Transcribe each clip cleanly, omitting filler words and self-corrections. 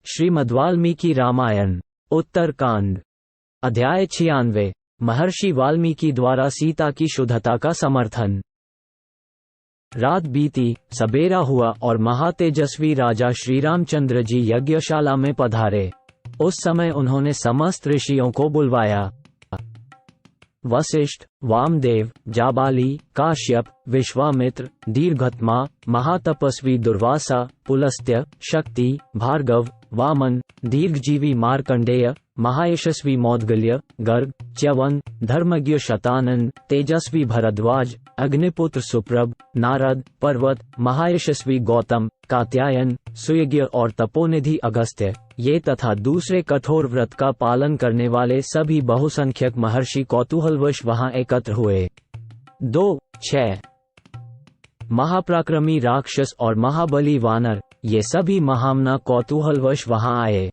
श्रीमद्वाल्मीकि रामायण उत्तरकांड अध्याय 96 महर्षि वाल्मीकि द्वारा सीता की शुद्धता का समर्थन। रात बीती, सबेरा हुआ और महातेजस्वी राजा श्री रामचंद्र जी यज्ञशाला में पधारे। उस समय उन्होंने समस्त ऋषियों को बुलवाया। वशिष्ठ, वामदेव, जाबाली, काश्यप, विश्वामित्र, दीर्घत्मा, महातपस्वी दुर्वासा, पुलस्त्य, शक्ति, भार्गव, वामन, दीर्घजीवी मार्कंडेय, महायशस्वी मौद्गल्य, गर्ग, च्यवन, धर्मज्ञ शतानन, तेजस्वी भरद्वाज, अग्निपुत्र सुप्रभ, नारद, पर्वत, महायशस्वी गौतम, कात्यायन, सुयज्ञ और तपोनिधि अगस्त्य, ये तथा दूसरे कठोर व्रत का पालन करने वाले सभी बहुसंख्यक महर्षि कौतूहलवश वहां एकत्र हुए। 2-6 महापराक्रमी राक्षस और महाबली वानर, ये सभी महामना कौतूहलवश वहां आए।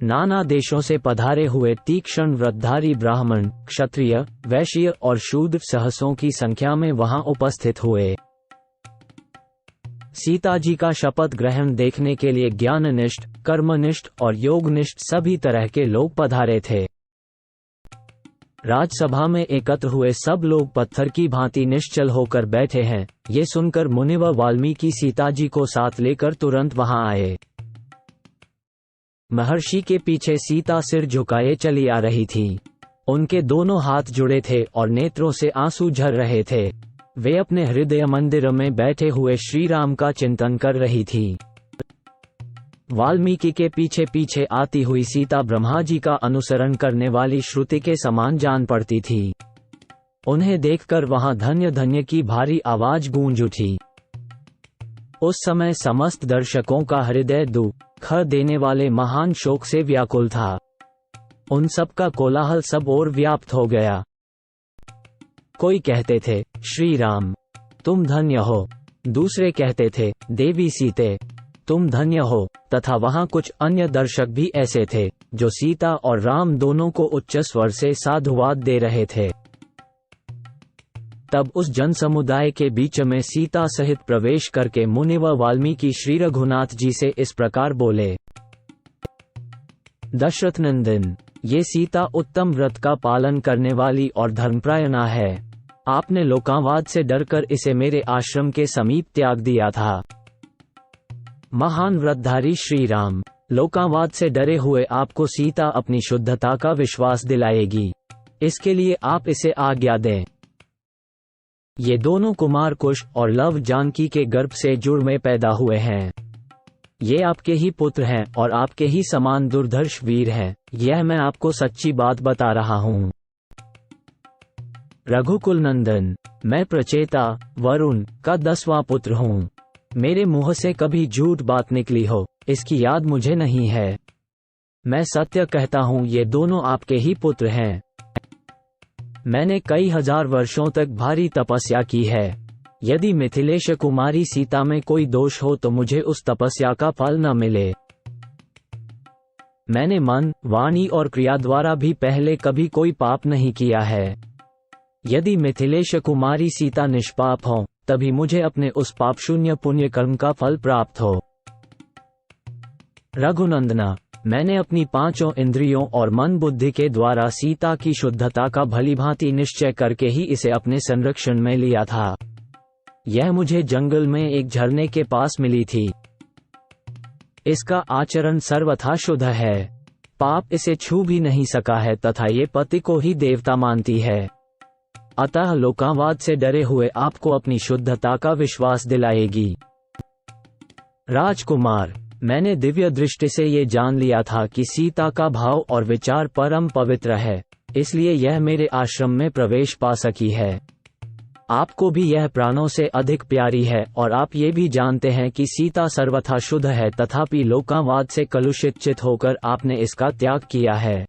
नाना देशों से पधारे हुए तीक्ष्ण व्रतधारी ब्राह्मण, क्षत्रिय, वैश्य और शूद्र सहस्रों की संख्या में वहां उपस्थित हुए। सीता जी का शपथ ग्रहण देखने के लिए ज्ञाननिष्ठ, कर्मनिष्ठ और योगनिष्ठ सभी तरह के लोग पधारे थे। राजसभा में एकत्र हुए सब लोग पत्थर की भांति निश्चल होकर बैठे हैं, ये सुनकर मुनिव वाल्मीकि सीता जी को साथ लेकर तुरंत वहां आए। महर्षि के पीछे सीता सिर झुकाए चली आ रही थी। उनके दोनों हाथ जुड़े थे और नेत्रों से आंसू झर रहे थे। वे अपने हृदय मंदिर में बैठे हुए श्री राम का चिंतन कर रही थी। वाल्मीकि के पीछे पीछे आती हुई सीता ब्रह्मा जी का अनुसरण करने वाली श्रुति के समान जान पड़ती थी। उन्हें देखकर वहां धन्य धन्य की भारी आवाज गूंज उठी। उस समय समस्त दर्शकों का हृदय दुख देने वाले महान शोक से व्याकुल था। उन सब का कोलाहल सब ओर व्याप्त हो गया। कोई कहते थे, श्री राम तुम धन्य हो। दूसरे कहते थे, देवी सीते तुम धन्य हो। तथा वहां कुछ अन्य दर्शक भी ऐसे थे जो सीता और राम दोनों को उच्च स्वर से साधुवाद दे रहे थे। तब उस जन समुदाय के बीच में सीता सहित प्रवेश करके मुनिव वाल्मीकि श्री रघुनाथ जी से इस प्रकार बोले, दशरथ नंदन, ये सीता उत्तम व्रत का पालन करने वाली और धर्मपरायणा है। आपने लोकावाद से डरकर इसे मेरे आश्रम के समीप त्याग दिया था। महान व्रतधारी श्री राम, लोकावाद से डरे हुए आपको सीता अपनी शुद्धता का विश्वास दिलाएगी। इसके लिए आप इसे आज्ञा दें। ये दोनों कुमार कुश और लव जानकी के गर्भ से जुड़ में पैदा हुए हैं। ये आपके ही पुत्र हैं और आपके ही समान दुर्धर्ष वीर हैं। यह मैं आपको सच्ची बात बता रहा हूँ। रघुकुल नंदन, मैं प्रचेता वरुण का 10वां पुत्र हूँ। मेरे मुंह से कभी झूठ बात निकली हो, इसकी याद मुझे नहीं है। मैं सत्य कहता हूँ, ये दोनों आपके ही पुत्र हैं। मैंने कई हजार वर्षों तक भारी तपस्या की है। यदि मिथिलेश कुमारी सीता में कोई दोष हो तो मुझे उस तपस्या का फल न मिले। मैंने मन, वाणी और क्रिया द्वारा भी पहले कभी कोई पाप नहीं किया है। यदि मिथिलेश कुमारी सीता निष्पाप हो, तभी मुझे अपने उस पाप शून्य पुण्य कर्म का फल प्राप्त हो। रघुनंदना, मैंने अपनी 5 इंद्रियों और मन बुद्धि के द्वारा सीता की शुद्धता का भलीभांति निश्चय करके ही इसे अपने संरक्षण में लिया था। यह मुझे जंगल में एक झरने के पास मिली थी। इसका आचरण सर्वथा शुद्ध है। पाप इसे छू भी नहीं सका है तथा ये पति को ही देवता मानती है। अतः लोकावाद से डरे हुए आपको अपनी शुद्धता का विश्वास दिलाएगी। राजकुमार, मैंने दिव्य दृष्टि से ये जान लिया था कि सीता का भाव और विचार परम पवित्र है, इसलिए यह मेरे आश्रम में प्रवेश पा सकी है। आपको भी यह प्राणों से अधिक प्यारी है और आप ये भी जानते हैं कि सीता सर्वथा शुद्ध है, तथापि लोकावाद से कलुषित चित होकर आपने इसका त्याग किया है।